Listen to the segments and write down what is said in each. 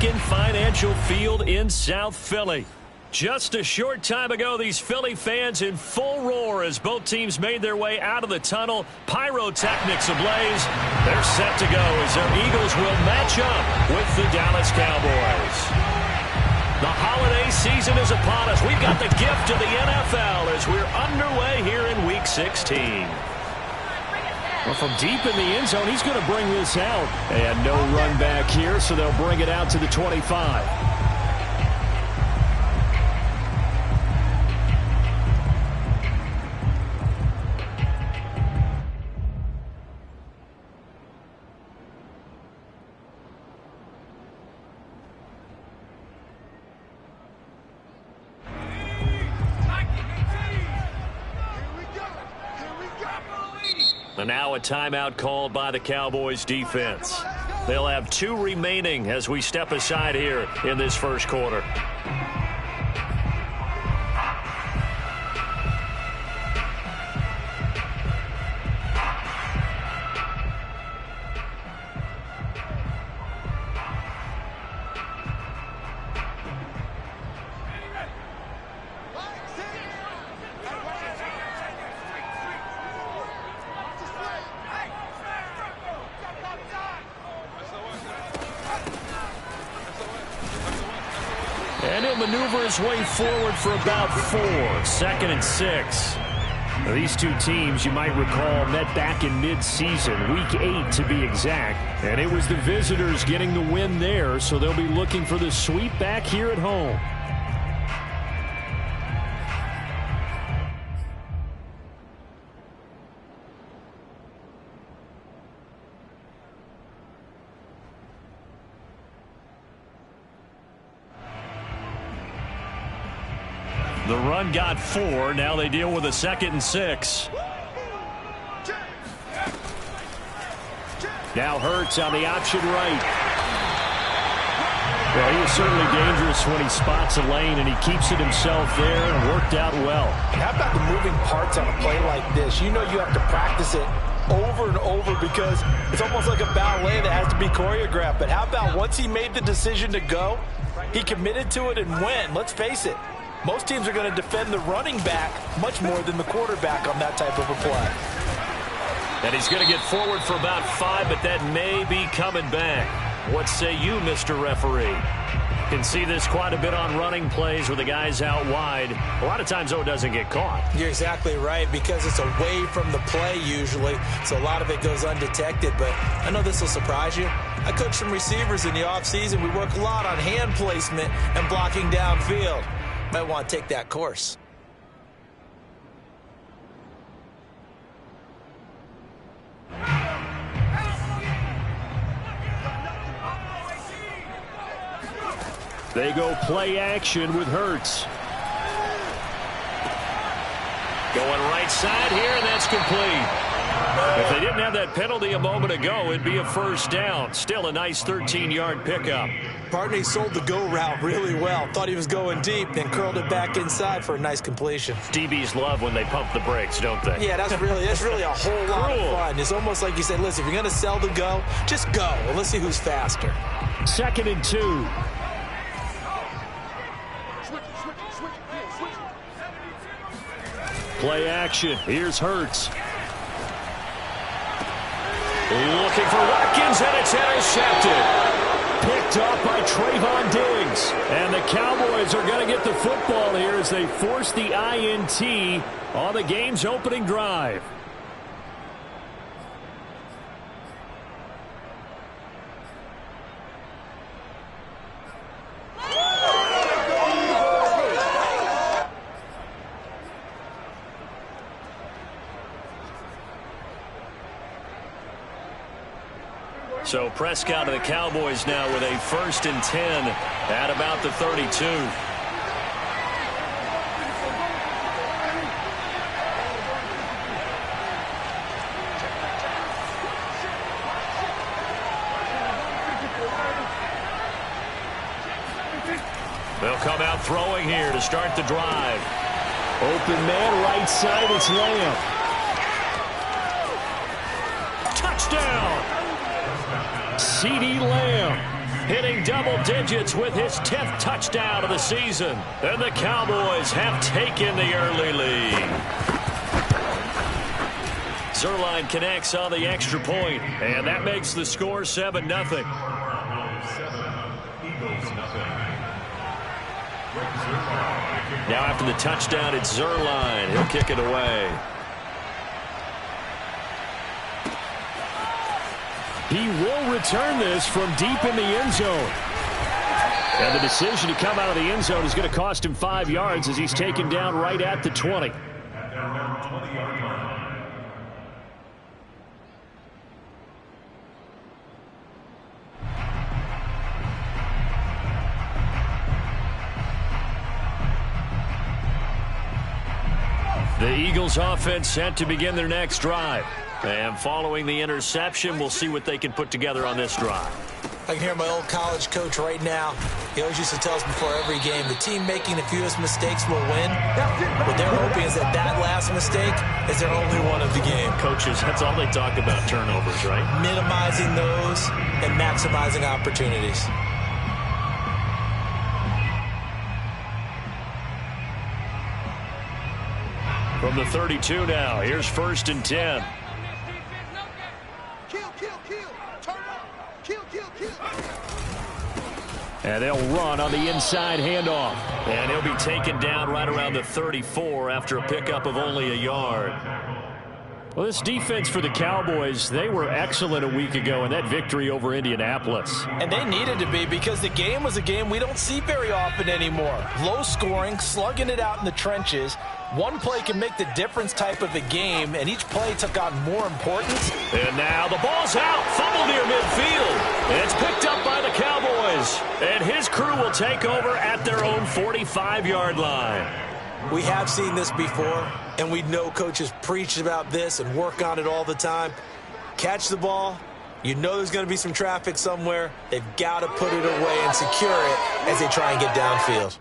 Lincoln Financial Field in South Philly. Just a short time ago, these Philly fans in full roar as both teams made their way out of the tunnel. Pyrotechnics ablaze. They're set to go as their Eagles will match up with the Dallas Cowboys. The holiday season is upon us. We've got the gift of the NFL as we're underway here in Week 16. Well, from deep in the end zone, he's going to bring this out. And no run back here, so they'll bring it out to the 25. And now a timeout called by the Cowboys defense. They'll have 2 remaining as we step aside here in this first quarter. And he'll maneuver his way forward for about 4. 2nd and 6. Now, these two teams, you might recall, met back in mid-season, Week 8 to be exact. And it was the visitors getting the win there, so they'll be looking for the sweep back here at home. The run got 4. Now they deal with a 2nd and 6. Now Hurts on the option right. Well, he is certainly dangerous when he spots a lane, and he keeps it himself there and worked out well. How about the moving parts on a play like this? You know you have to practice it over and over because it's almost like a ballet that has to be choreographed. But how about once he made the decision to go, he committed to it and went. Let's face it. Most teams are going to defend the running back much more than the quarterback on that type of a play. And he's going to get forward for about 5, but that may be coming back. What say you, Mr. Referee? Can see this quite a bit on running plays with the guys out wide. A lot of times, though, it doesn't get caught. You're exactly right, because it's away from the play usually, so a lot of it goes undetected. But I know this will surprise you. I coach some receivers in the offseason. We work a lot on hand placement and blocking downfield. Might want to take that course. They go play action with Hurts. Going right side here, and that's complete. If they didn't have that penalty a moment ago, it'd be a first down. Still a nice 13-yard pickup. Partner sold the go route really well. Thought he was going deep, then curled it back inside for a nice completion. DBs love when they pump the brakes, don't they? Yeah, that's really a whole lot of fun. It's almost like you said, listen, if you're going to sell the go, just go. And let's see who's faster. 2nd and 2. Play action. Here's Hurts. Looking for Watkins, and it's intercepted. Picked off by Trayvon Diggs. And the Cowboys are going to get the football here as they force the INT on the game's opening drive. So Prescott and the Cowboys now with a 1st and 10 at about the 32. They'll come out throwing here to start the drive. Open man right side, it's Lamb. Touchdown! CeeDee Lamb. hitting double digits with his 10th touchdown of the season. And the Cowboys have taken the early lead. Zuerlein connects on the extra point, and that makes the score 7-0. Now after the touchdown, it's Zuerlein. He'll kick it away. He will return this from deep in the end zone. And the decision to come out of the end zone is going to cost him 5 yards as he's taken down right at the 20. The Eagles offense set to begin their next drive. And following the interception, we'll see what they can put together on this drive. I can hear my old college coach right now. He always used to tell us before every game, the team making the fewest mistakes will win. What they're hoping is that that last mistake is their only one of the game. Coaches, that's all they talk about, turnovers, right? Minimizing those and maximizing opportunities. From the 32 now, here's 1st and 10. And they'll run on the inside handoff. And he'll be taken down right around the 34 after a pickup of only a yard. Well, this defense for the Cowboys, they were excellent a week ago in that victory over Indianapolis. And they needed to be, because the game was a game we don't see very often anymore. Low scoring, slugging it out in the trenches. One play can make the difference type of a game, and each play took on more importance. And now the ball's out. Fumble near midfield. And it's picked up by the Cowboys. And his crew will take over at their own 45-yard line. We have seen this before, and we know coaches preach about this and work on it all the time. Catch the ball. You know there's going to be some traffic somewhere. They've got to put it away and secure it as they try and get downfield.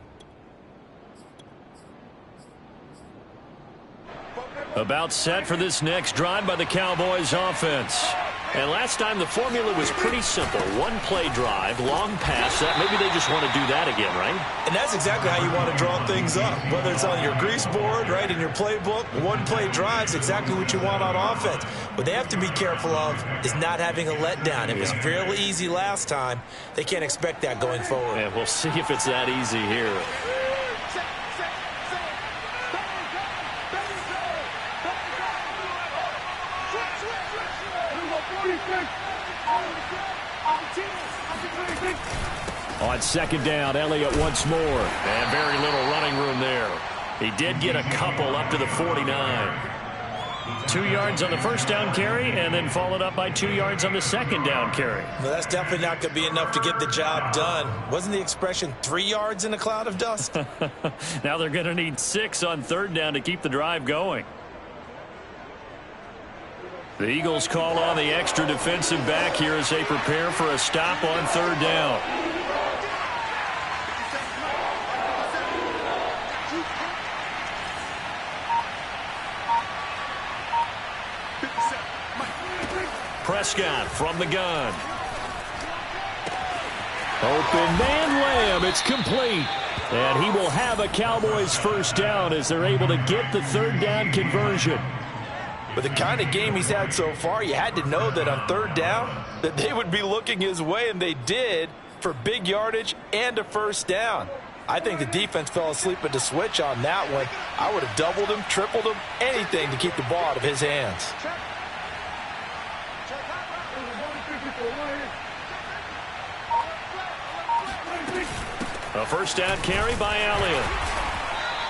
About set for this next drive by the Cowboys offense. And last time the formula was pretty simple. One play drive, long pass. That maybe they just want to do that again, right? And that's exactly how you want to draw things up. Whether it's on your grease board, right, in your playbook, one play drive's exactly what you want on offense. What they have to be careful of is not having a letdown. It was fairly easy last time. They can't expect that going forward. Yeah, we'll see if it's that easy here. On 2nd down, Elliott once more. And very little running room there. He did get a couple up to the 49. 2 yards on the first down carry, and then followed up by 2 yards on the second down carry. Well, that's definitely not going to be enough to get the job done. Wasn't the expression 3 yards in a cloud of dust? Now they're going to need 6 on 3rd down to keep the drive going. The Eagles call on the extra defensive back here as they prepare for a stop on 3rd down. Prescott from the gun. Open man Lamb. It's complete. And he will have a Cowboys first down as they're able to get the 3rd down conversion. With the kind of game he's had so far, you had to know that on 3rd down that they would be looking his way, and they did, for big yardage and a first down. I think the defense fell asleep at the switch on that one. I would have doubled him, tripled him, anything to keep the ball out of his hands. A first down carry by Elliott.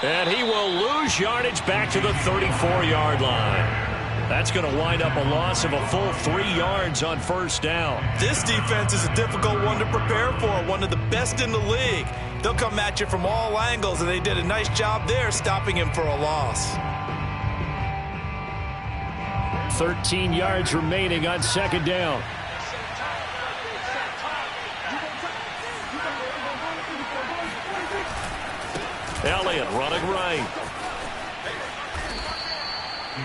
And he will lose yardage back to the 34-yard line. That's going to wind up a loss of a full 3 yards on first down. This defense is a difficult one to prepare for, one of the best in the league. They'll come at you from all angles, and they did a nice job there stopping him for a loss. 13 yards remaining on 2nd down. Elliott running right.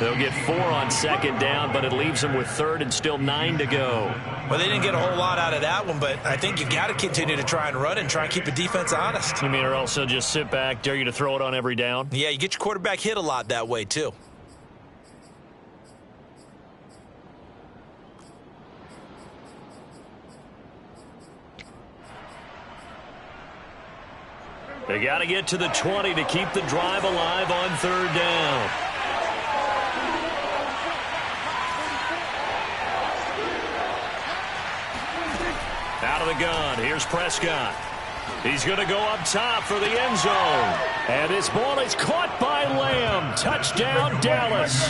They'll get 4 on second down, but it leaves them with third and still 9 to go. Well, they didn't get a whole lot out of that one, but I think you've got to continue to try and run and try and keep the defense honest. You mean or also just sit back, dare you to throw it on every down? Yeah, you get your quarterback hit a lot that way, too. They got to get to the 20 to keep the drive alive on third down. Out of the gun, here's Prescott. He's going to go up top for the end zone. And this ball is caught by Lamb. Touchdown, Dallas.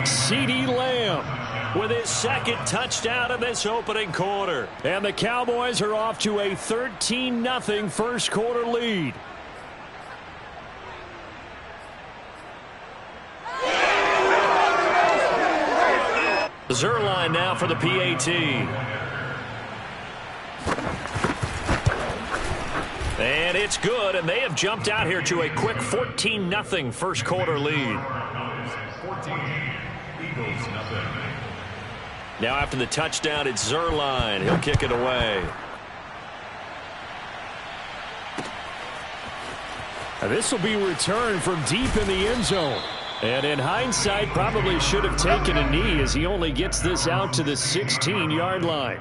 CeeDee Lamb with his second touchdown in this opening quarter. And the Cowboys are off to a 13-0 first quarter lead. Zerline now for the PAT. And it's good, and they have jumped out here to a quick 14-0 first quarter lead. Now after the touchdown, it's Zerline. He'll kick it away. And this will be returned from deep in the end zone. And in hindsight, probably should have taken a knee as he only gets this out to the 16-yard line.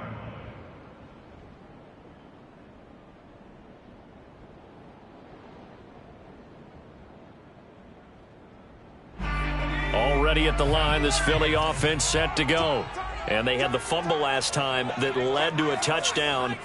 Already at the line, this Philly offense set to go. And they had the fumble last time that led to a touchdown.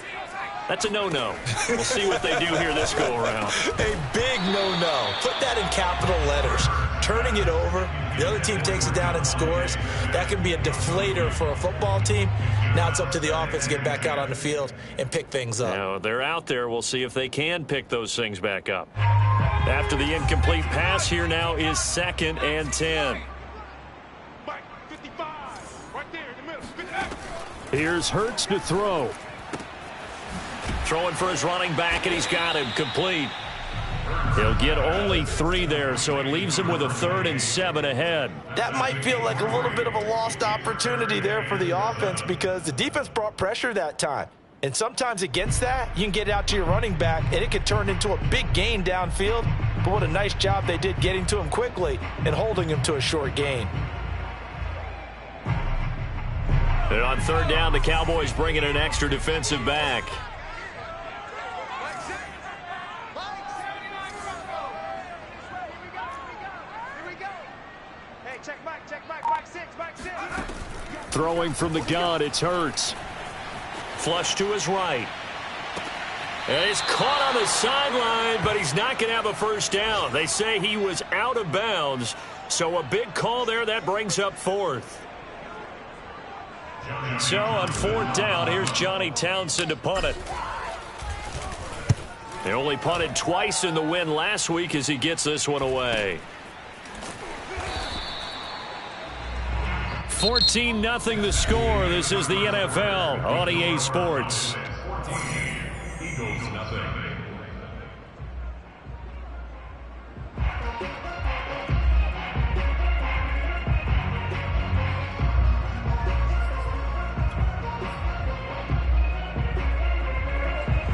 That's a no-no. We'll see what they do here this go-around. A big no-no. Put that in capital letters. Turning it over, the other team takes it down and scores. That can be a deflator for a football team. Now it's up to the offense to get back out on the field and pick things up. Now, they're out there. We'll see if they can pick those things back up. After the incomplete pass, here now is 2nd and 10. Here's Hurts to throw. Throwing for his running back, and he's got him complete. He'll get only 3 there, so it leaves him with a 3rd and 7 ahead. That might feel like a little bit of a lost opportunity there for the offense because the defense brought pressure that time. And sometimes against that, you can get out to your running back, and it could turn into a big gain downfield. But what a nice job they did getting to him quickly and holding him to a short gain. And on 3rd down, the Cowboys bring in an extra defensive back. Throwing from the gun, it's Hurts. Flush to his right. And he's caught on the sideline, but he's not going to have a first down. They say he was out of bounds, so a big call there. That brings up 4th. So on 4th down, here's Johnny Townsend to punt it. They only punted twice in the win last week as he gets this one away. 14-0 the score. This is the NFL on EA Sports.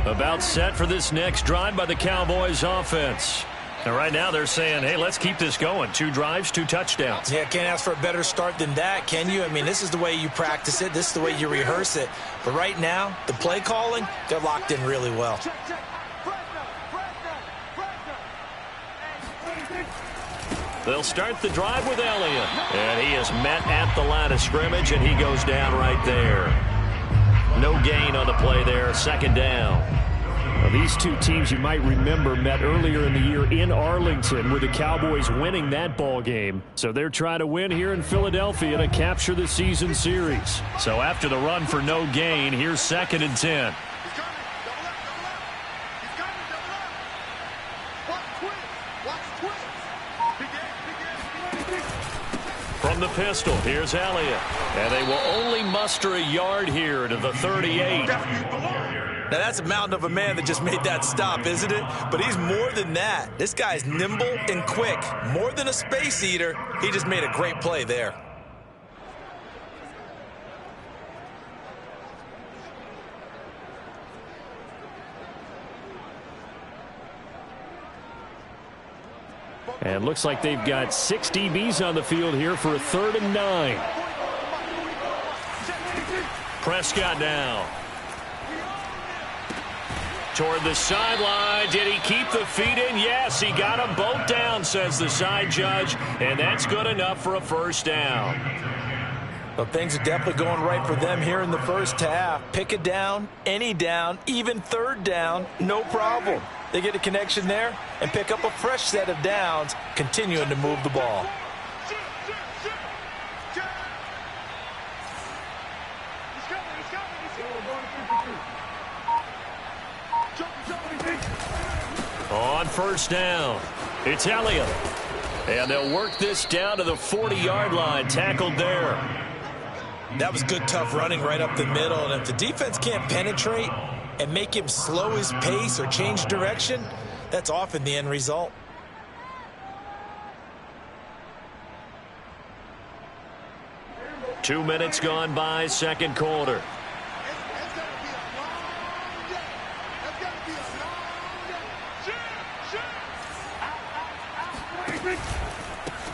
About set for this next drive by the Cowboys offense. And right now they're saying, hey, let's keep this going. 2 drives, 2 touchdowns. Yeah, can't ask for a better start than that, can you? I mean, this is the way you practice it. This is the way you rehearse it. But right now, the play calling, they're locked in really well. They'll start the drive with Elliott. And he is met at the line of scrimmage, and he goes down right there. No gain on the play there, 2nd down. Well, these two teams, you might remember, met earlier in the year in Arlington with the Cowboys winning that ball game. So they're trying to win here in Philadelphia to capture the season series. So after the run for no gain, here's 2nd and 10. From the pistol, here's Elliott. And they will only muster a yard here to the 38. Now, that's a mountain of a man that just made that stop, isn't it? But he's more than that. This guy's nimble and quick. More than a space eater, he just made a great play there. And looks like they've got 6 DBs on the field here for a 3rd and 9. Prescott now. Toward the sideline. Did he keep the feet in? Yes, he got them both down, says the side judge. And that's good enough for a first down. Well, things are definitely going right for them here in the first half. Pick a down, any down, even 3rd down, no problem. They get a connection there and pick up a fresh set of downs, continuing to move the ball. On first down, it's Elliott. And they'll work this down to the 40-yard line, tackled there. That was good, tough running right up the middle. And if the defense can't penetrate and make him slow his pace or change direction, that's often the end result. Two minutes gone by, second quarter.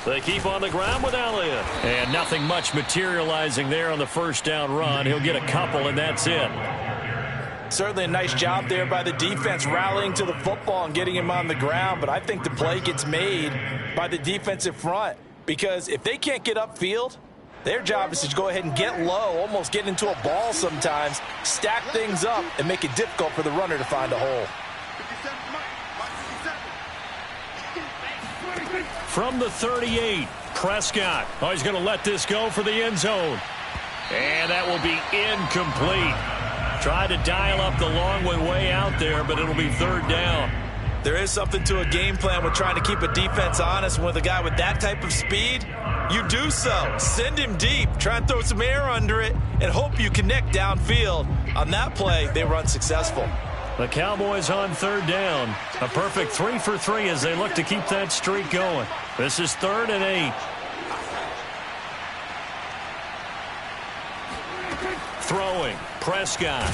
They keep on the ground with Elliott. And nothing much materializing there on the first down run. He'll get a couple, and that's it. Certainly a nice job there by the defense rallying to the football and getting him on the ground. But I think the play gets made by the defensive front. Because if they can't get upfield, their job is to go ahead and get low, almost get into a ball sometimes, stack things up, and make it difficult for the runner to find a hole. From the 38, Prescott. Oh, he's going to let this go for the end zone. And that will be incomplete. Tried to dial up the long way out there, but it'll be 3rd down. There is something to a game plan with trying to keep a defense honest. With a guy with that type of speed, you do so. Send him deep. Try and throw some air under it and hope you connect downfield. On that play, they were unsuccessful. The Cowboys on 3rd down. A perfect 3 for 3 as they look to keep that streak going. This is 3rd and 8. Throwing. Prescott.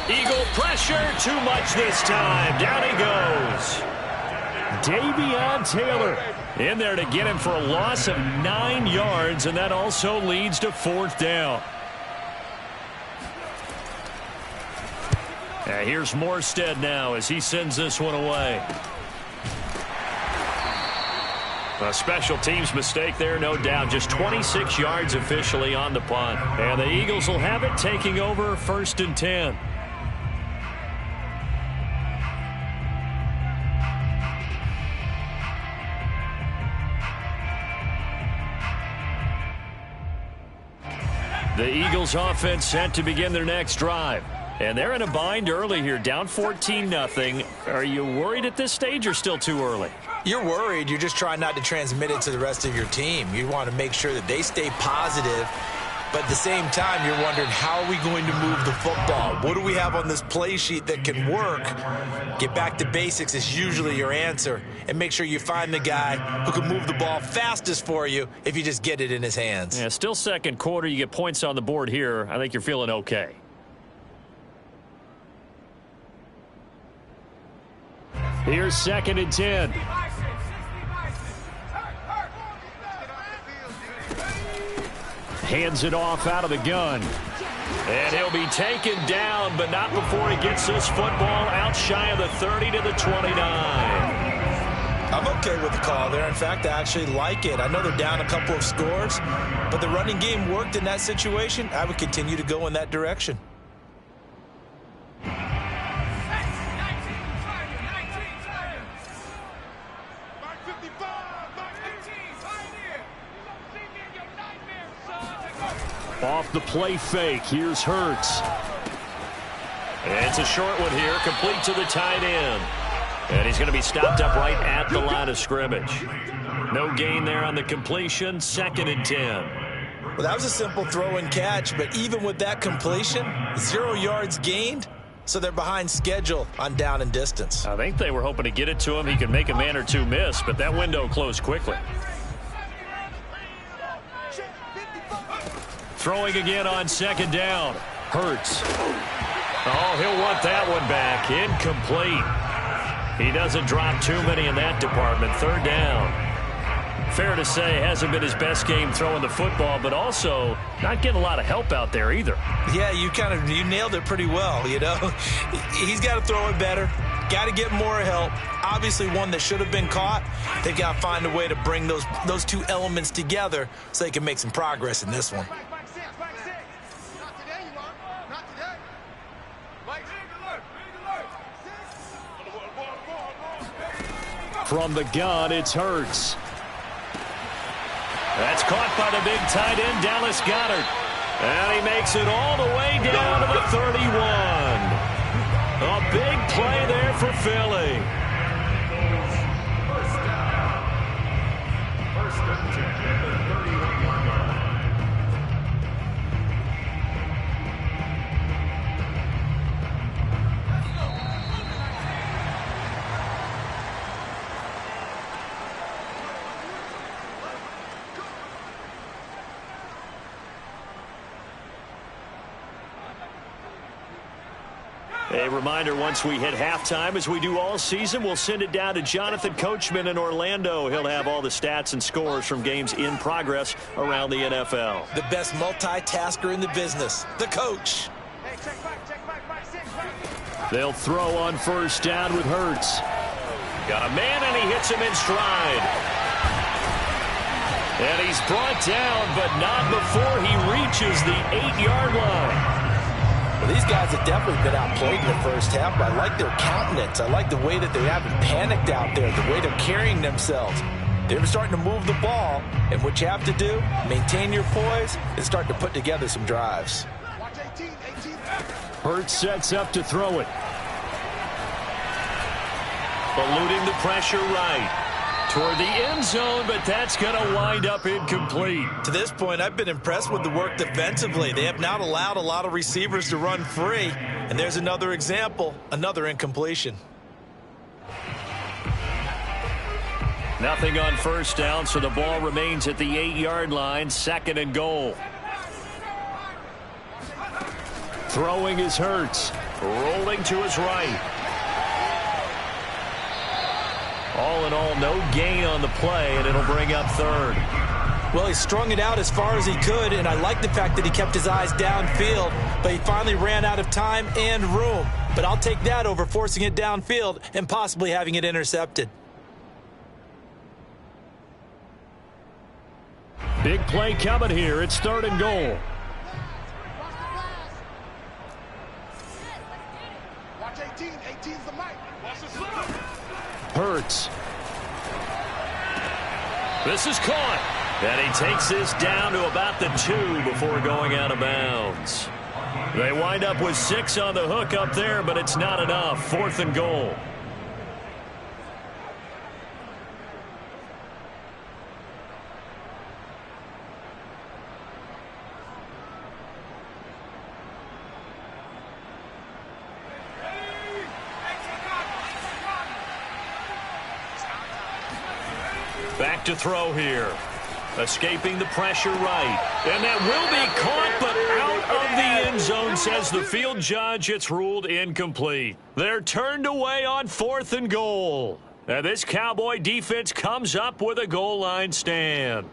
Eagle pressure. Too much this time. Down he goes. Davion Taylor in there to get him for a loss of 9 yards, and that also leads to 4th down. Here's Morstead now as he sends this one away. A special teams mistake there, no doubt. Just 26 yards officially on the punt. And the Eagles will have it, taking over 1st and 10. The Eagles offense set to begin their next drive. And they're in a bind early here, down 14-0. Are you worried at this stage or still too early? You're worried. You're just trying not to transmit it to the rest of your team. You want to make sure that they stay positive. But at the same time, you're wondering, how are we going to move the football? What do we have on this play sheet that can work? Get back to basics is usually your answer. And make sure you find the guy who can move the ball fastest for you if you just get it in his hands. Yeah, still second quarter. You get points on the board here. I think you're feeling okay. Here's 2nd and 10. Hands it off out of the gun. And he'll be taken down, but not before he gets this football out shy of the 30 to the 29. I'm okay with the call there. In fact, I actually like it. I know they're down a couple of scores, but the running game worked in that situation. I would continue to go in that direction. Off the play fake, here's Hurts. It's a short one here, complete to the tight end. And he's going to be stopped up right at the line of scrimmage. No gain there on the completion, 2nd and 10. Well, that was a simple throw and catch, but even with that completion, 0 yards gained, so they're behind schedule on down and distance. I think they were hoping to get it to him. He could make a man or two miss, but that window closed quickly. Throwing again on second down. Hurts. Oh, he'll want that one back. Incomplete. He doesn't drop too many in that department. Third down. Fair to say, hasn't been his best game throwing the football, but also not getting a lot of help out there either. Yeah, you nailed it pretty well, you know. He's got to throw it better. Got to get more help. Obviously one that should have been caught. They've got to find a way to bring those two elements together so they can make some progress in this one. From the gun, it's Hurts. That's caught by the big tight end, Dallas Goedert. And he makes it all the way down to the 31. A big play there for Philly. A reminder, once we hit halftime, as we do all season, we'll send it down to Jonathan Coachman in Orlando. He'll have all the stats and scores from games in progress around the NFL. The best multitasker in the business, the coach. They'll throw on first down with Hurts. Got a man, and he hits him in stride. And he's brought down, but not before he reaches the 8-yard line. Well, these guys have definitely been outplayed in the first half, but I like their countenance. I like the way that they haven't panicked out there, the way they're carrying themselves. They're starting to move the ball, and what you have to do, maintain your poise and start to put together some drives. Hurts sets up to throw it. Eluding the pressure right. Toward the end zone, but that's going to wind up incomplete. To this point, I've been impressed with the work defensively. They have not allowed a lot of receivers to run free. And there's another example, another incompletion. Nothing on first down, so the ball remains at the 8-yard line, second and goal. Throwing is Hurts. Rolling to his right. All in all, no gain on the play, and it'll bring up third. Well, he strung it out as far as he could, and I like the fact that he kept his eyes downfield, but he finally ran out of time and room. But I'll take that over forcing it downfield and possibly having it intercepted. Big play coming here. It's third and goal. Watch 18. 18's the mic. Watch the slip. Hurts. This is caught. And he takes this down to about the 2 before going out of bounds. They wind up with 6 on the hook up there, but it's not enough. Fourth and goal. Back to throw here. Escaping the pressure right. And that will be caught, but out of the end zone, says the field judge. It's ruled incomplete. They're turned away on fourth and goal. And this Cowboy defense comes up with a goal line stand.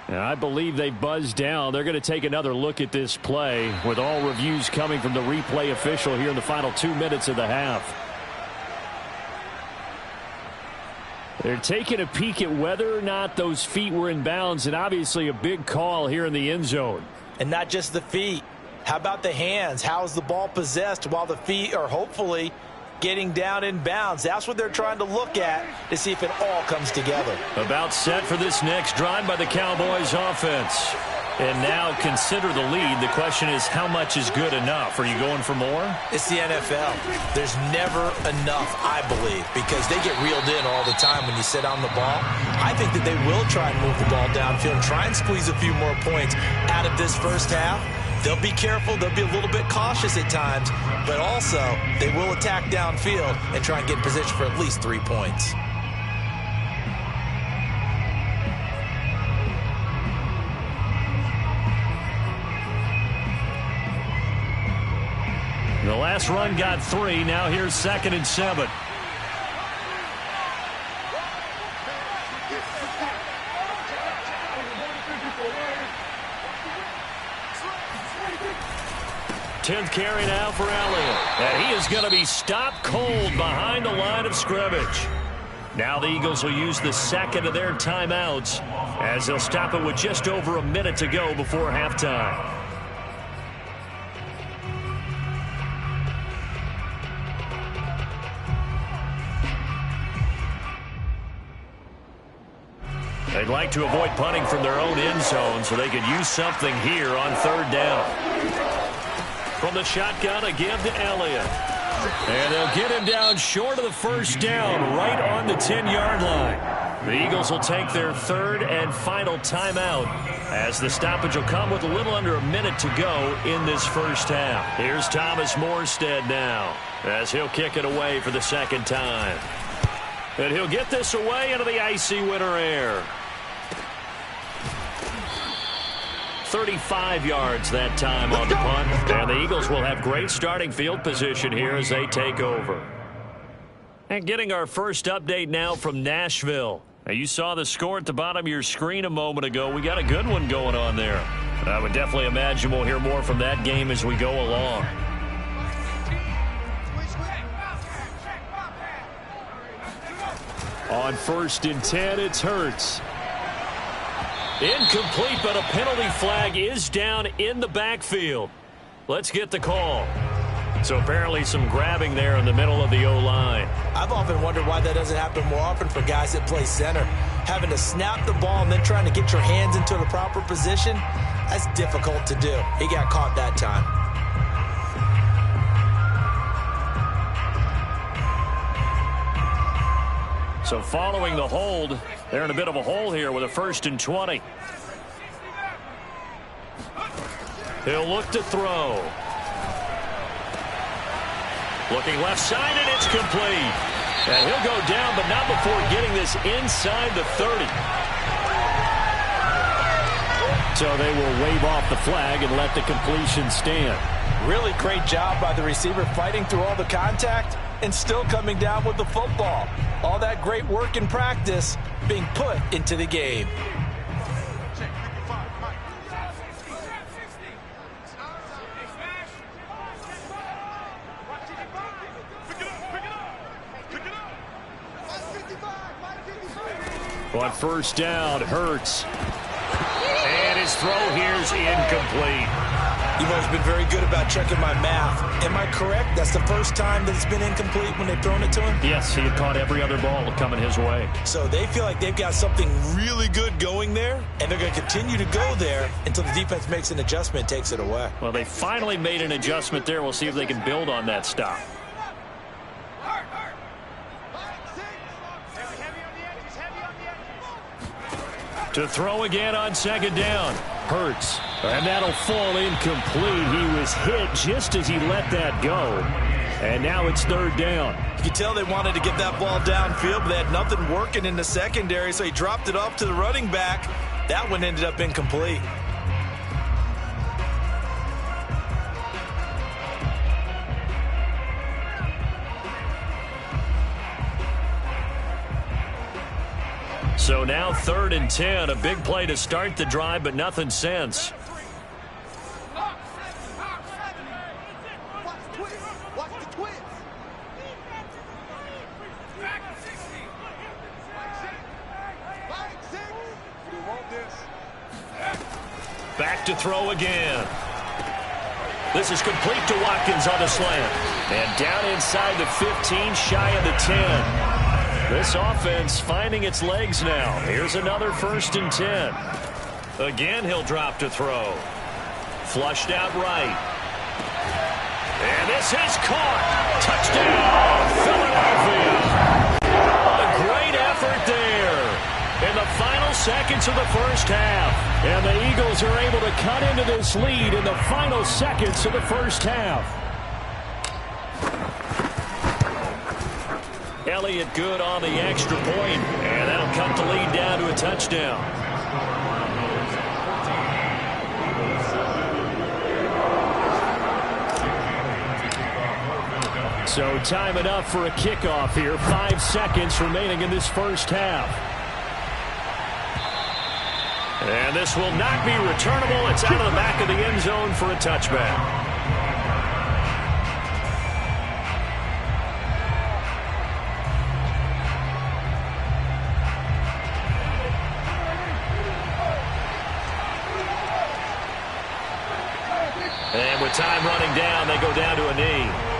And I believe they buzzed down. They're going to take another look at this play with all reviews coming from the replay official here in the final 2 minutes of the half. They're taking a peek at whether or not those feet were in bounds, and obviously a big call here in the end zone. And not just the feet. How about the hands? How is the ball possessed while the feet are hopefully getting down in bounds? That's what they're trying to look at to see if it all comes together. About set for this next drive by the Cowboys offense. And now consider the lead. The question is, how much is good enough? Are you going for more? It's the NFL. There's never enough, I believe, because they get reeled in all the time when you sit on the ball. I think that they will try and move the ball downfield and try and squeeze a few more points out of this first half. They'll be careful. They'll be a little bit cautious at times, but also they will attack downfield and try and get in position for at least 3 points. The last run got 3. Now here's 2nd and 7. Tenth carry now for Elliott. And he is going to be stopped cold behind the line of scrimmage. Now the Eagles will use the second of their timeouts as they'll stop it with just over a minute to go before halftime. They'd like to avoid punting from their own end zone so they could use something here on 3rd down. From the shotgun, a give to Elliott. And they'll get him down short of the 1st down, right on the 10-yard line. The Eagles will take their 3rd and final timeout as the stoppage will come with a little under a minute to go in this first half. Here's Thomas Morstead now as he'll kick it away for the 2nd time. And he'll get this away into the icy winter air. 35 yards that time on the punt. And the Eagles will have great starting field position here as they take over. And getting our first update now from Nashville. Now, you saw the score at the bottom of your screen a moment ago. We got a good one going on there. I would definitely imagine we'll hear more from that game as we go along. On 1st and 10, it's Hurts. Incomplete, but a penalty flag is down in the backfield. Let's get the call. So apparently some grabbing there in the middle of the O-line. I've often wondered why that doesn't happen more often for guys that play center. Having to snap the ball and then trying to get your hands into the proper position, that's difficult to do. He got caught that time. So following the hold, they're in a bit of a hole here with a 1st and 20. He'll look to throw. Looking left side, and it's complete. And he'll go down, but not before getting this inside the 30. So they will wave off the flag and let the completion stand. Really great job by the receiver fighting through all the contact and still coming down with the football. All that great work in practice being put into the game. On 1st down, Hurts. And his throw here's incomplete. You've always been very good about checking my math. Am I correct? That's the first time that it's been incomplete when they've thrown it to him? Yes, he had caught every other ball coming his way. So they feel like they've got something really good going there, and they're going to continue to go there until the defense makes an adjustment and takes it away. Well, they finally made an adjustment there. We'll see if they can build on that stop. To throw again on 2nd down. Hurts. And that'll fall incomplete. He was hit just as he let that go. And now it's 3rd down. You can tell they wanted to get that ball downfield, but they had nothing working in the secondary, so he dropped it off to the running back. That one ended up incomplete. So now 3rd and 10. A big play to start the drive, but nothing since. Back to throw again. This is complete to Watkins on the slant. And down inside the 15, shy of the 10. This offense finding its legs now. Here's another 1st and 10. Again, he'll drop to throw. Flushed out right. And this is caught. Touchdown, Philadelphia. A great effort there in the final seconds of the first half. And the Eagles are able to cut into this lead in the final seconds of the first half. Elliott good on the extra point, and that'll cut the lead down to a touchdown. So time enough for a kickoff here. 5 seconds remaining in this first half. And this will not be returnable. It's out of the back of the end zone for a touchback. And with time running down, they go down to a knee.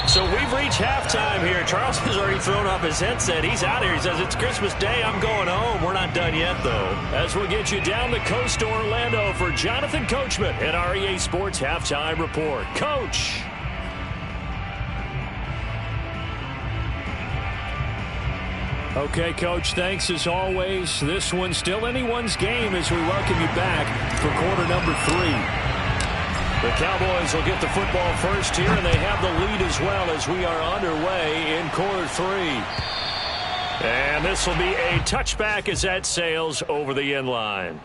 So we've reached halftime here. Charles has already thrown off his headset. He's out here. He says, it's Christmas Day. I'm going home. We're not done yet, though. As we get you down the coast to Orlando for Jonathan Coachman at our EA Sports Halftime Report. Coach. Okay, Coach, thanks as always. This one's still anyone's game as we welcome you back for quarter number 3. The Cowboys will get the football first here, and they have the lead as well as we are underway in quarter 3. And this will be a touchback as that sails over the end line.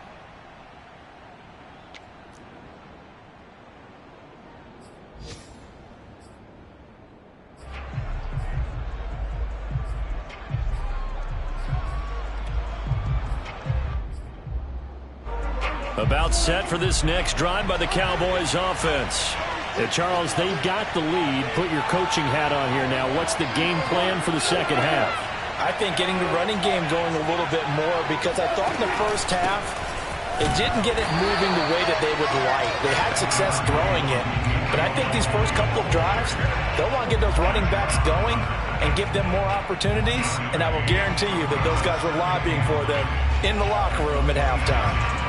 About set for this next drive by the Cowboys offense. Charles, they've got the lead. Put your coaching hat on here now. What's the game plan for the second half? I think getting the running game going a little bit more, because I thought in the first half it didn't get it moving the way that they would like. They had success throwing it, but I think these first couple of drives, they'll want to get those running backs going and give them more opportunities, and I will guarantee you that those guys were lobbying for them in the locker room at halftime.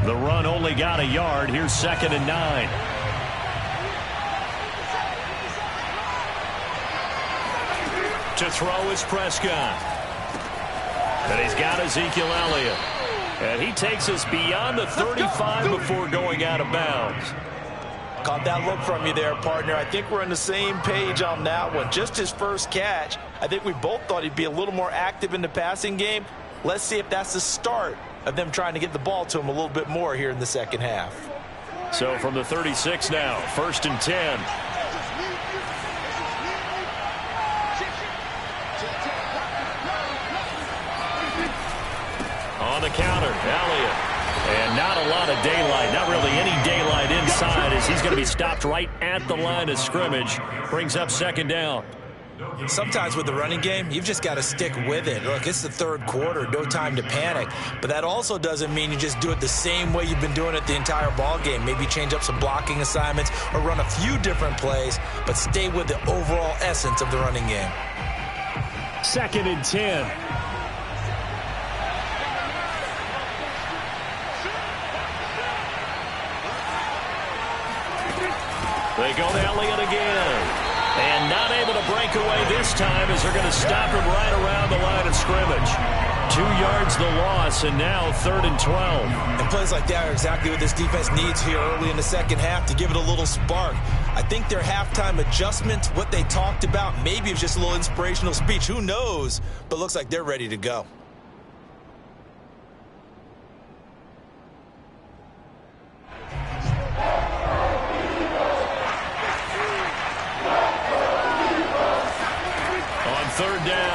The run only got a yard. Here's 2nd and 9. To throw is Prescott. And he's got Ezekiel Elliott. And he takes us beyond the 35 before going out of bounds. Caught that look from you there, partner. I think we're on the same page on that one. Just his first catch. I think we both thought he'd be a little more active in the passing game. Let's see if that's the start of them trying to get the ball to him a little bit more here in the second half. So from the 36 now, 1st and 10. On the counter, Elliott. And not a lot of daylight, not really any daylight inside, as he's going to be stopped right at the line of scrimmage. Brings up 2nd down. Sometimes with the running game, you've just got to stick with it. Look, it's the 3rd quarter, no time to panic. But that also doesn't mean you just do it the same way you've been doing it the entire ball game. Maybe change up some blocking assignments or run a few different plays, but stay with the overall essence of the running game. 2nd and 10. They go to Elliott again. And not able to break away this time, as they're going to stop him right around the line of scrimmage. 2 yards the loss, and now 3rd and 12. And plays like that are exactly what this defense needs here early in the second half to give it a little spark. I think their halftime adjustments, what they talked about, maybe it's just a little inspirational speech. Who knows? But looks like they're ready to go.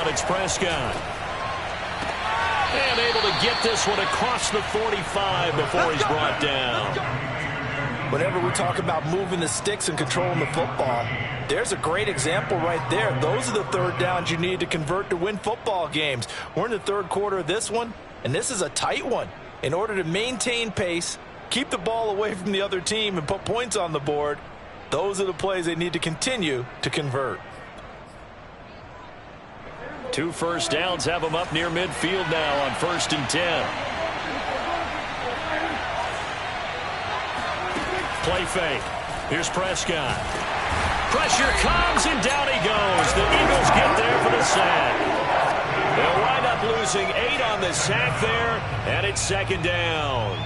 It's Prescott. And able to get this one across the 45 before he's brought down. Whenever we talk about moving the sticks and controlling the football, there's a great example right there. Those are the 3rd downs you need to convert to win football games. We're in the 3rd quarter of this one. And this is a tight one. In order to maintain pace, keep the ball away from the other team, and put points on the board, those are the plays they need to continue to convert. 2 first downs have them up near midfield now on 1st and 10. Play fake. Here's Prescott. Pressure comes, and down he goes. The Eagles get there for the sack. They'll wind up losing 8 on the sack there, and it's 2nd down.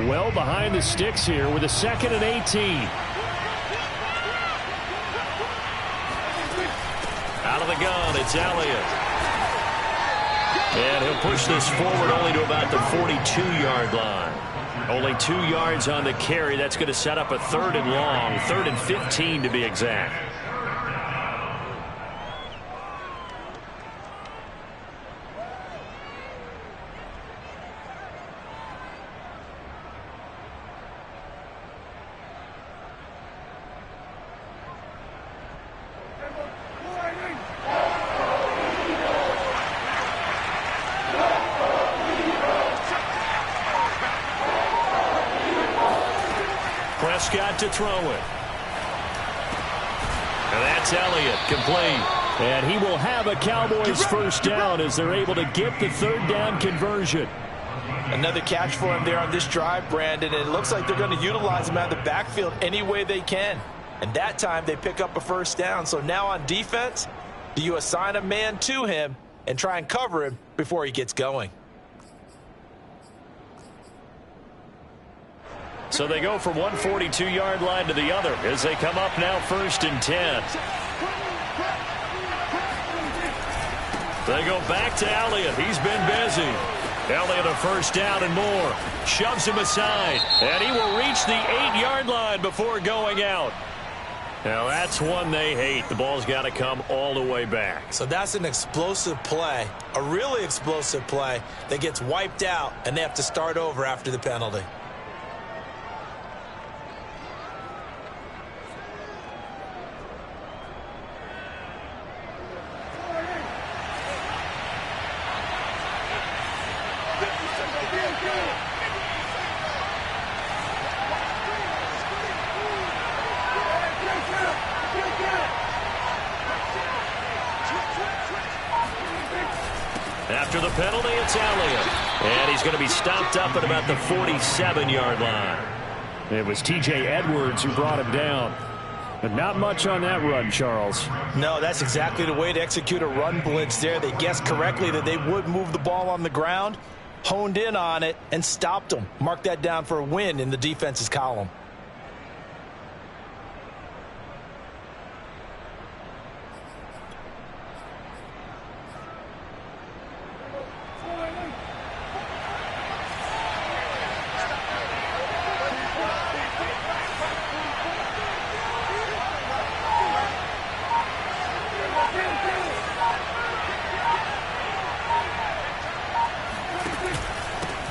Well behind the sticks here with a 2nd and 18. Out of the gun, it's Elliott. And he'll push this forward only to about the 42-yard line. Only 2 yards on the carry. That's going to set up a 3rd and long, 3rd and 15 to be exact. Prescott to throw it. And that's Elliott, complete. And he will have a Cowboys first down as they're able to get the 3rd down conversion. Another catch for him there on this drive, Brandon, and it looks like they're going to utilize him out of the backfield any way they can. And that time they pick up a first down. So now on defense, do you assign a man to him and try and cover him before he gets going? So they go from one 42-yard line to the other as they come up now 1st and 10. They go back to Elliott. He's been busy. Elliott a first down and more. Shoves him aside. And he will reach the 8-yard line before going out. Now that's one they hate. The ball's got to come all the way back. So that's an explosive play, a really explosive play that gets wiped out, and they have to start over after the penalty. After the penalty, it's Elliott. And he's going to be stopped up at about the 47-yard line. It was T.J. Edwards who brought him down. But not much on that run, Charles. No, that's exactly the way to execute a run blitz there. They guessed correctly that they would move the ball on the ground, honed in on it, and stopped them. Mark that down for a win in the defense's column.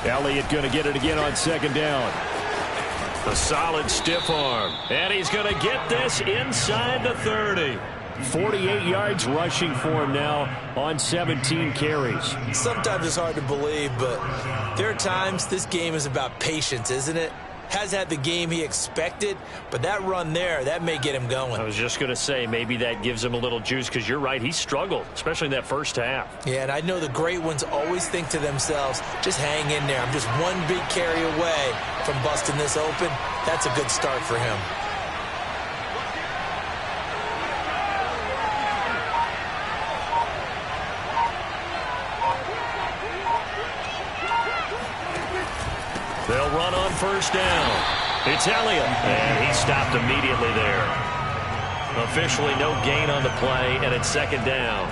Elliott going to get it again on 2nd down. A solid stiff arm. And he's going to get this inside the 30. 48 yards rushing for him now on 17 carries. Sometimes it's hard to believe, but there are times this game is about patience, isn't it? Has had the game he expected, but that run there, that may get him going. I was just going to say, maybe that gives him a little juice, because you're right, he struggled, especially in that first half. Yeah, and I know the great ones always think to themselves, just hang in there. I'm just one big carry away from busting this open. That's a good start for him. They'll run on first down. It's Elliott, and he stopped immediately there. Officially no gain on the play, and it's 2nd down.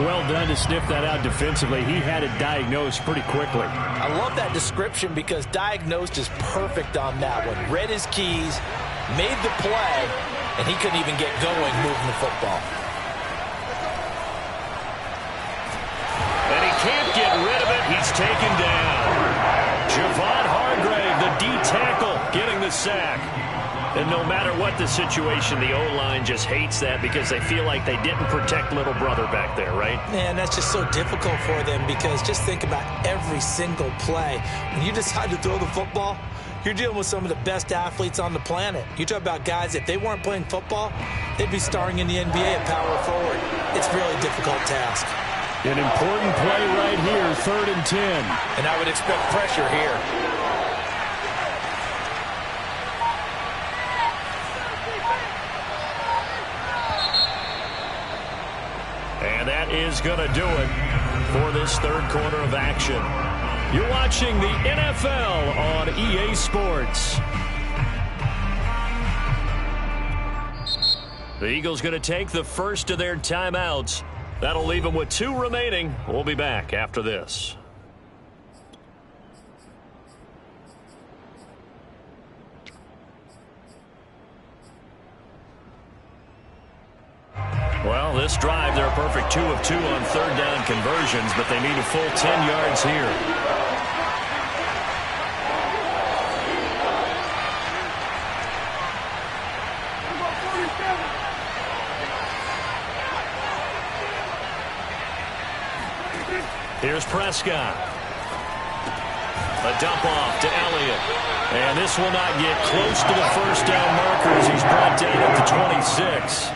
Well done to sniff that out defensively. He had it diagnosed pretty quickly. I love that description because diagnosed is perfect on that one. Read his keys, made the play, and he couldn't even get going moving the football. And he can't get rid of it. He he's taken down. Javon Hargrave, the D tackle, getting the sack. And no matter what the situation, the O-line just hates that because they feel like they didn't protect little brother back there, right? Man, that's just so difficult for them because just think about every single play. When you decide to throw the football, you're dealing with some of the best athletes on the planet. You talk about guys, if they weren't playing football, they'd be starring in the NBA at power forward. It's a really difficult task. An important play right here, 3rd and 10. And I would expect pressure here. And that is going to do it for this third quarter of action. You're watching the NFL on EA Sports. The Eagles going to take the first of their timeouts. That'll leave them with 2 remaining. We'll be back after this. Well, this drive, they're a perfect 2 of 2 on 3rd down conversions, but they need a full 10 yards here. Here's Prescott. A dump off to Elliott. And this will not get close to the first down marker as he's brought down at the 26.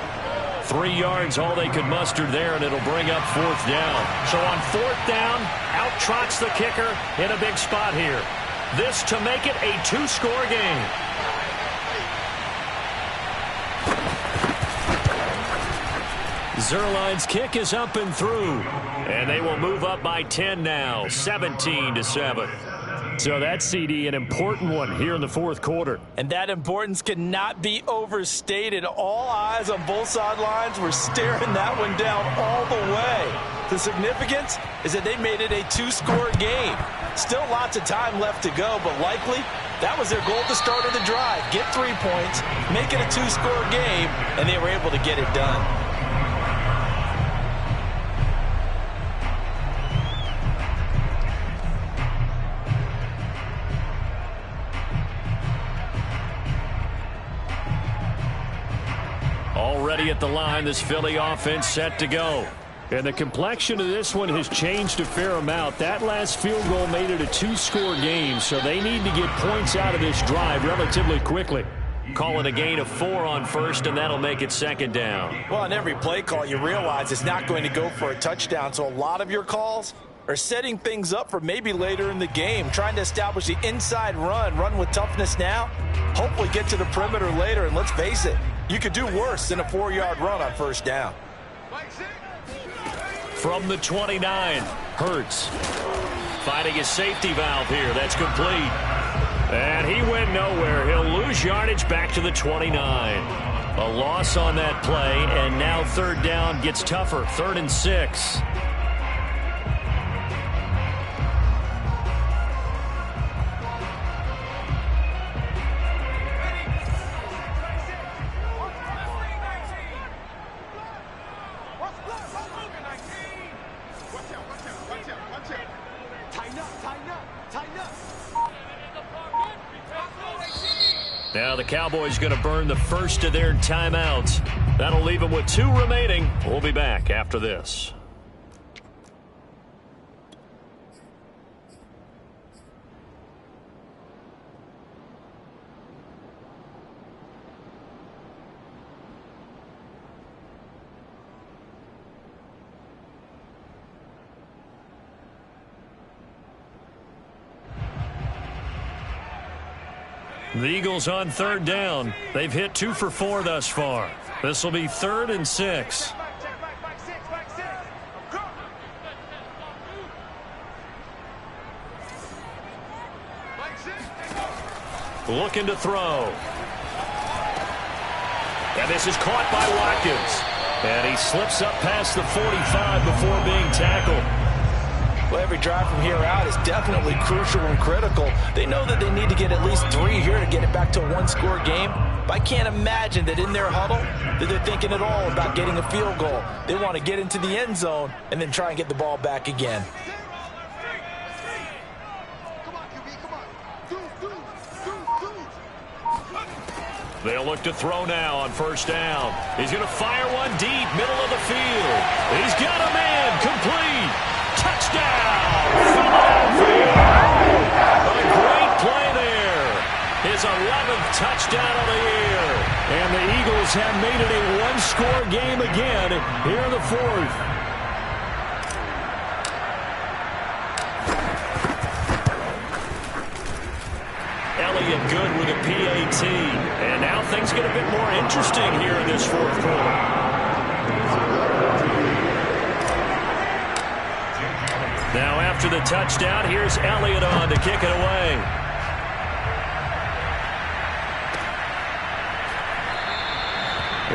3 yards, all they could muster there, and it'll bring up 4th down. So on 4th down, out trots the kicker in a big spot here. This to make it a 2-score game. Zerline's kick is up and through, and they will move up by 10 now, 17-7. So that, CD, an important one here in the 4th quarter. And that importance cannot be overstated. All eyes on both sidelines were staring that one down all the way. The significance is that they made it a 2-score game. Still lots of time left to go, but likely that was their goal at the start of the drive. Get 3 points, make it a 2-score game, and they were able to get it done. Already at the line, this Philly offense set to go. And the complexion of this one has changed a fair amount. That last field goal made it a 2-score game, so they need to get points out of this drive relatively quickly. Call it a gain of 4 on 1st, and that'll make it 2nd down. Well, on every play call, you realize it's not going to go for a touchdown, so a lot of your calls are setting things up for maybe later in the game, trying to establish the inside run with toughness now, hopefully get to the perimeter later, and let's face it, you could do worse than a 4-yard run on 1st down. From the 29, Hurts finding his safety valve here. That's complete. And he went nowhere. He'll lose yardage back to the 29. A loss on that play, and now 3rd down gets tougher. 3rd and 6. Now the Cowboys going to burn the first of their timeouts. That'll leave them with 2 remaining. We'll be back after this. The Eagles on 3rd down. They've hit 2 for 4 thus far. This will be 3rd and 6. Looking to throw. And this is caught by Watkins. And he slips up past the 45 before being tackled. Well, every drive from here out is definitely crucial and critical. They know that they need to get at least 3 here to get it back to a 1-score game. But I can't imagine that in their huddle that they're thinking at all about getting a field goal. They want to get into the end zone and then try and get the ball back again. They'll look to throw now on first down. He's going to fire one deep, middle of the field. He's got a man, complete. Touchdown, Philadelphia. A great play there. His 11th touchdown of the year. And the Eagles have made it a one-score game again here in the fourth. Elliott good with a PAT. And now things get a bit more interesting here in this fourth quarter. Now after the touchdown, here's Elliott on to kick it away.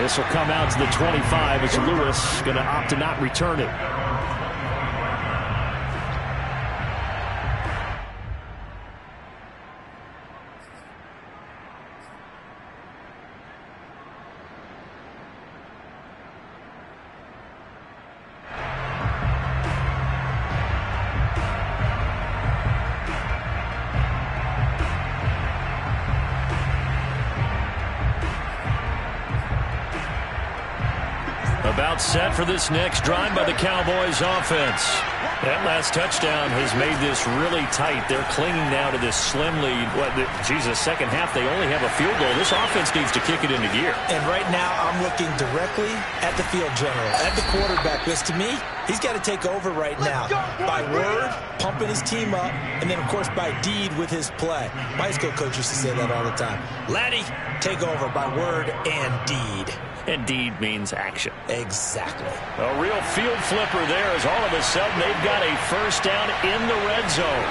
This will come out to the 25 as Lewis going to opt to not return it. About set for this next drive by the Cowboys offense. That last touchdown has made this really tight. They're clinging now to this slim lead. Second half, they only have a field goal. This offense needs to kick it into gear. And right now, I'm looking directly at the field general, at the quarterback, because to me, he's got to take over right now. By word, pumping his team up, and then, of course, by deed with his play. My high school coach used to say that all the time. Laddie, take over by word and deed. And deed means action. Exactly. A real field flipper there as all of a sudden they've got a first down in the red zone.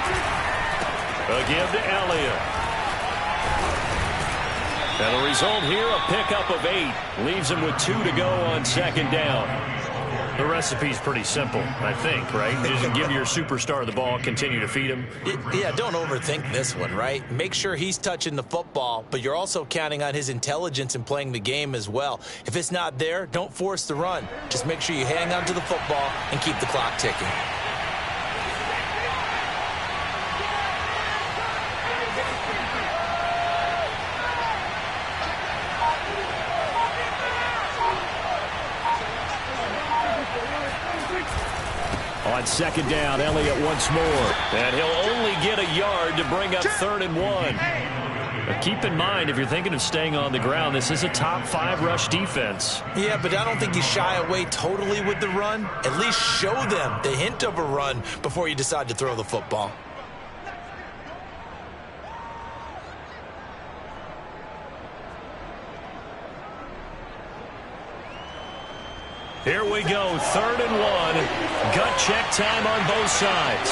A give to Elliott. And the result here, a pickup of 8. Leaves him with 2 to go on second down. The recipe's pretty simple, I think, right? Just give your superstar the ball, continue to feed him. Yeah, don't overthink this one, right? Make sure he's touching the football, but you're also counting on his intelligence in playing the game as well. If it's not there, don't force the run. Just make sure you hang on to the football and keep the clock ticking. On second down, Elliott once more. And he'll only get a yard to bring up 3rd and 1. But keep in mind, if you're thinking of staying on the ground, this is a top 5 rush defense. Yeah, but I don't think you shy away totally with the run. At least show them the hint of a run before you decide to throw the football. Here we go, 3rd and 1. Gut check time on both sides.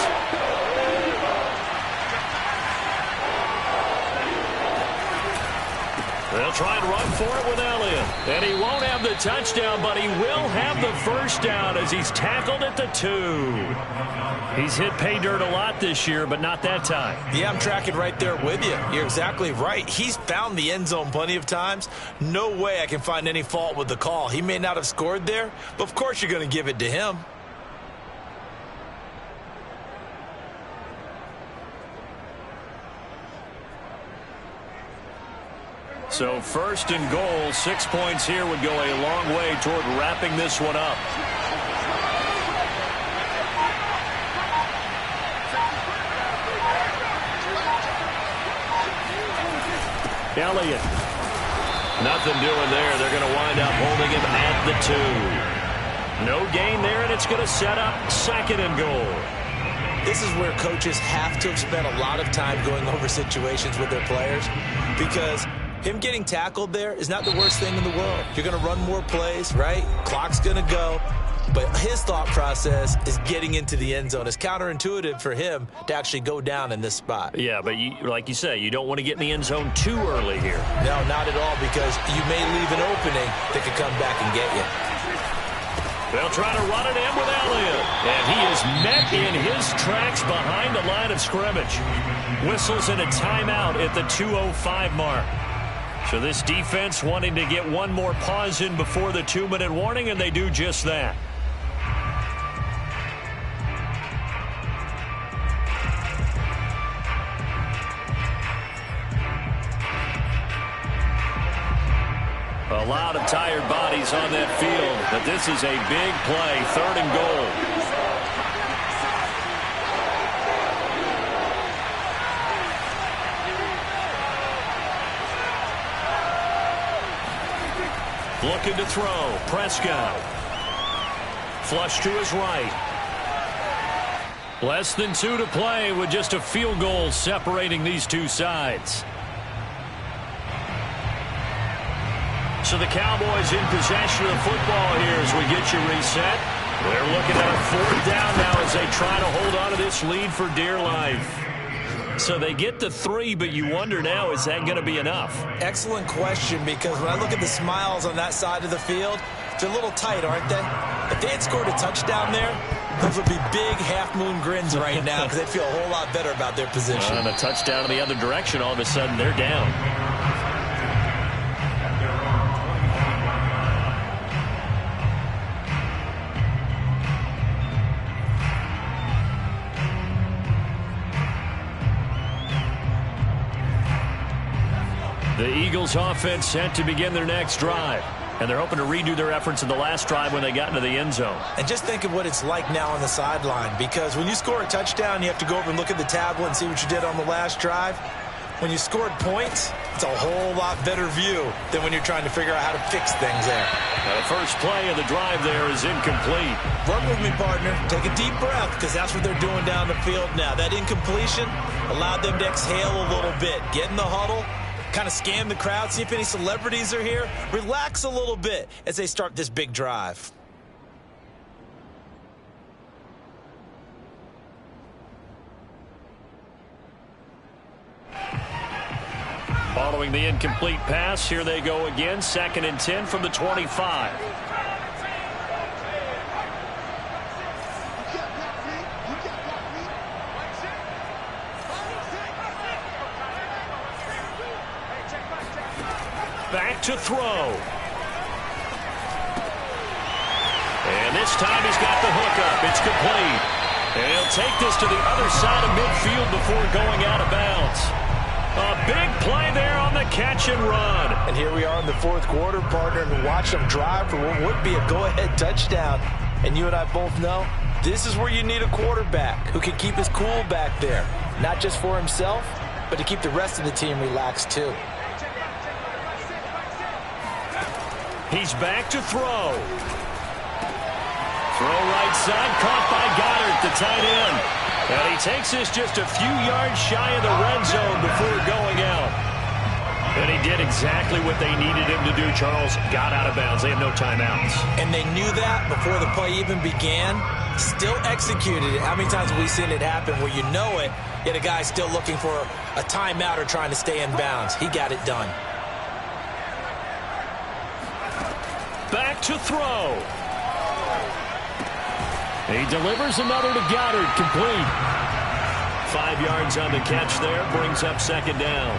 They'll try and run for it with Elliott. And he won't have the touchdown, but he will have the first down as he's tackled at the 2. He's hit pay dirt a lot this year, but not that time. Yeah, I'm tracking right there with you. You're exactly right. He's found the end zone plenty of times. No way I can find any fault with the call. He may not have scored there, but of course you're going to give it to him. So 1st and goal, 6 points here would go a long way toward wrapping this one up. Elliott. Nothing doing there. They're going to wind up holding him at the 2. No gain there, and it's going to set up 2nd and goal. This is where coaches have to have spent a lot of time going over situations with their players, because him getting tackled there is not the worst thing in the world. You're going to run more plays, right? Clock's going to go. But his thought process is getting into the end zone. It's counterintuitive for him to actually go down in this spot. Yeah, but like you say, you don't want to get in the end zone too early here. No, not at all, because you may leave an opening that could come back and get you. They'll try to run it in with Elliott. And he is met in his tracks behind the line of scrimmage. Whistles in a timeout at the 2:05 mark. So this defense wanting to get one more pause in before the 2-minute warning, and they do just that. A lot of tired bodies on that field, but this is a big play, 3rd and goal. Looking to throw. Prescott. Flush to his right. Less than 2 to play with just a field goal separating these two sides. So the Cowboys in possession of the football here as we get you reset. They're looking at a 4th down now as they try to hold on to this lead for dear life. So they get to 3, but you wonder now, is that going to be enough? Excellent question, because when I look at the smiles on that side of the field, they're a little tight, aren't they? If they had scored a touchdown there, those would be big half-moon grins right now because they'd feel a whole lot better about their position. And a touchdown in the other direction, all of a sudden they're down. The Eagles offense set to begin their next drive. And they're hoping to redo their efforts in the last drive when they got into the end zone. And just think of what it's like now on the sideline, because when you score a touchdown, you have to go over and look at the tablet and see what you did on the last drive. When you scored points, it's a whole lot better view than when you're trying to figure out how to fix things there. Now the first play of the drive there is incomplete. Work with me, partner. Take a deep breath, because that's what they're doing down the field now. That incompletion allowed them to exhale a little bit. Get in the huddle. Kind of scan the crowd, see if any celebrities are here. Relax a little bit as they start this big drive. Following the incomplete pass, here they go again. 2nd and 10 from the 25. Back to throw. And this time he's got the hook up. It's complete. And he'll take this to the other side of midfield before going out of bounds. A big play there on the catch and run. And here we are in the 4th quarter, partner, and watch them drive for what would be a go-ahead touchdown. And you and I both know this is where you need a quarterback who can keep his cool back there. Not just for himself, but to keep the rest of the team relaxed too. He's back to throw. Throw right side, caught by Goddard, the tight end. And he takes this just a few yards shy of the red zone before going out. And he did exactly what they needed him to do, Charles. Got out of bounds. They have no timeouts. And they knew that before the play even began. Still executed it. How many times have we seen it happen where you know it, yet a guy's still looking for a timeout or trying to stay in bounds? He got it done. Back to throw. He delivers another to Goddard, complete. 5 yards on the catch there, brings up 2nd down.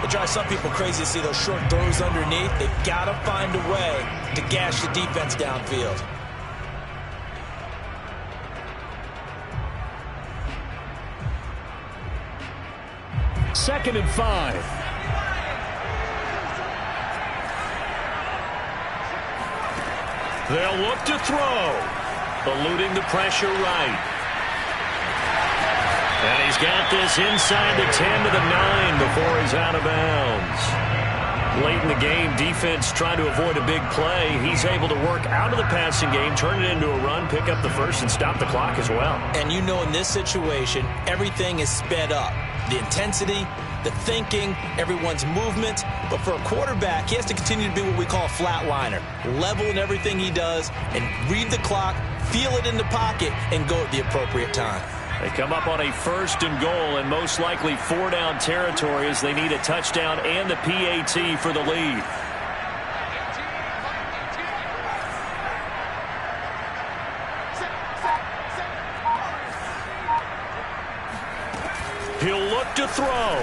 It drives some people crazy to see those short throws underneath. They've got to find a way to gash the defense downfield. Second and 5. They'll look to throw. Eluding the pressure right. And he's got this inside the 10 to the 9 before he's out of bounds. Late in the game, defense trying to avoid a big play. He's able to work out of the passing game, turn it into a run, pick up the first, and stop the clock as well. And you know in this situation, everything is sped up. The intensity, the thinking, everyone's movement. But for a quarterback, he has to continue to be what we call a flatliner. Level in everything he does and read the clock, feel it in the pocket, and go at the appropriate time. They come up on a 1st and goal and most likely 4-down territory as they need a touchdown and the PAT for the lead. He'll look to throw.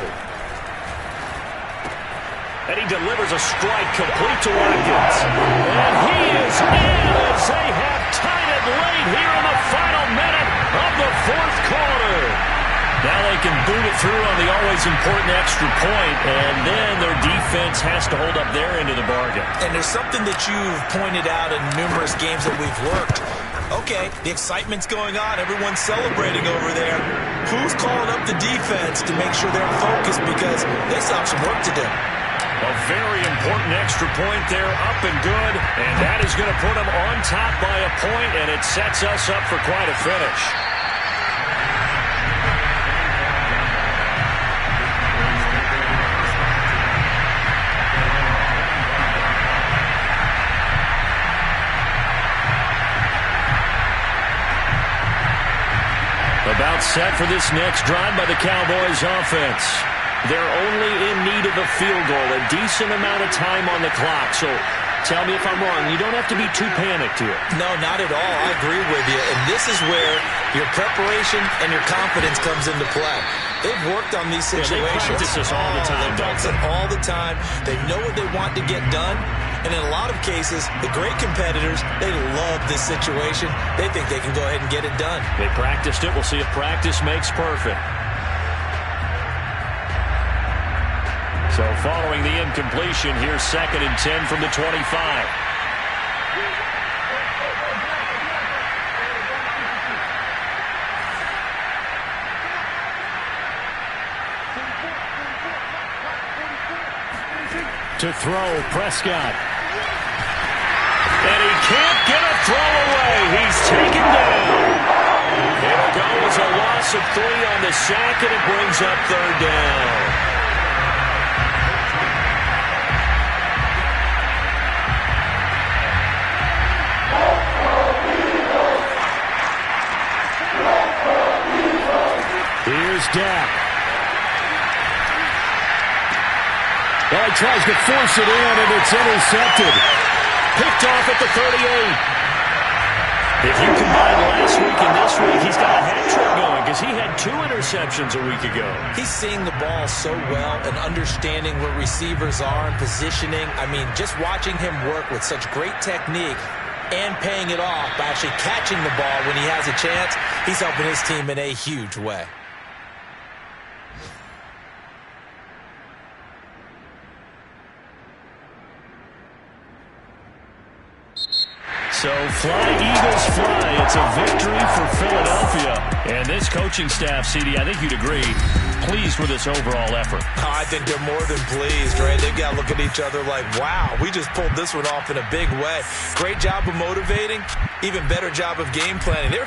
And he delivers a strike complete to Watkins. And he is in as they have tied it late here in the final minute of the 4th quarter. Now they can boot it through on the always important extra point, and then their defense has to hold up their end of the bargain. And there's something that you've pointed out in numerous games that we've worked. Okay, the excitement's going on. Everyone's celebrating over there. Who's calling up the defense to make sure they're focused because they still have some work to do? A very important extra point there, up and good, and that is going to put them on top by a point, and it sets us up for quite a finish. About set for this next drive by the Cowboys offense. They're only in need of a field goal, a decent amount of time on the clock. So tell me if I'm wrong. You don't have to be too panicked here. No, not at all. I agree with you. And this is where your preparation and your confidence comes into play. They've worked on these situations. Yeah, they practice this all the time. They practice it all the time. They know what they want to get done. And in a lot of cases, the great competitors, they love this situation. They think they can go ahead and get it done. They practiced it. We'll see if practice makes perfect. So following the incompletion, here's 2nd and 10 from the 25. To throw, Prescott. And he can't get a throw away. He's taken down. It'll go as a loss of 3 on the sack, and it brings up 3rd down. Here's Dak. Well, he tries to force it in, and it's intercepted. Picked off at the 38. If you combine last week and this week, he's got a hat trick going because he had 2 interceptions a week ago. He's seeing the ball so well and understanding where receivers are and positioning. I mean, just watching him work with such great technique and paying it off by actually catching the ball when he has a chance, he's helping his team in a huge way. So fly, Eagles, fly. It's a victory for Philadelphia. And this coaching staff, CD, I think you'd agree, pleased with this overall effort. I think they're more than pleased, right? They've got to look at each other like, wow, we just pulled this one off in a big way. Great job of motivating, even better job of game planning. They're